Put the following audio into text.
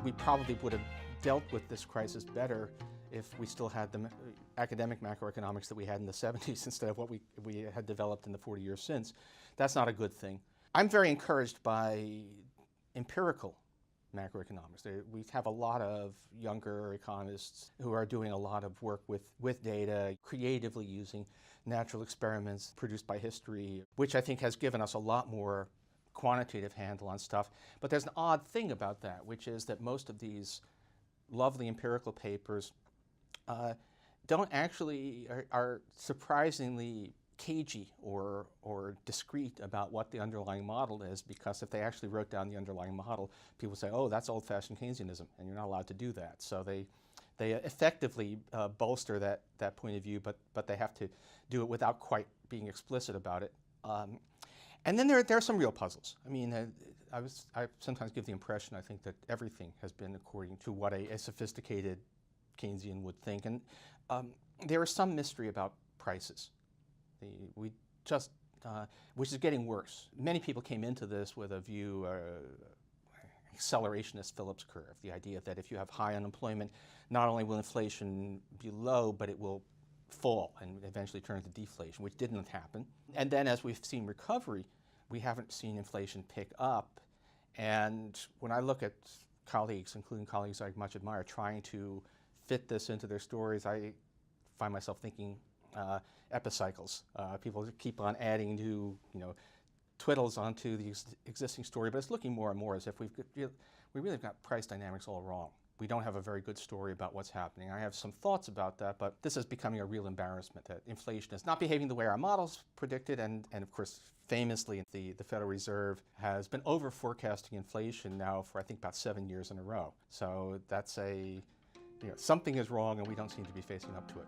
We probably would have dealt with this crisis better if we still had the academic macroeconomics that we had in the 70s instead of what we had developed in the 40 years since. That's not a good thing. I'm very encouraged by empirical macroeconomics. We have a lot of younger economists who are doing a lot of work with data, creatively using natural experiments produced by history, which I think has given us a lot more quantitative handle on stuff. But there's an odd thing about that, which is that most of these lovely empirical papers don't actually are surprisingly cagey or discreet about what the underlying model is, because if they actually wrote down the underlying model, people say, oh, that's old-fashioned Keynesianism, and you're not allowed to do that. So they effectively bolster that point of view, but they have to do it without quite being explicit about it. And then there are some real puzzles. I mean, I sometimes give the impression, I think, that everything has been according to what a sophisticated Keynesian would think. And there is some mystery about prices. Which is getting worse. Many people came into this with a view, accelerationist Phillips curve, the idea that if you have high unemployment, not only will inflation be low, but it will fall and eventually turn into deflation, which didn't happen. And then as we've seen recovery, we haven't seen inflation pick up. And when I look at colleagues, including colleagues I much admire, trying to fit this into their stories, I find myself thinking epicycles. People keep on adding new, twiddles onto the existing story, but it's looking more and more as if we really have got price dynamics all wrong. We don't have a very good story about what's happening. I have some thoughts about that, but this is becoming a real embarrassment that inflation is not behaving the way our models predicted, and of course, famously, the Federal Reserve has been over forecasting inflation now for I think about 7 years in a row. So that's something is wrong and we don't seem to be facing up to it.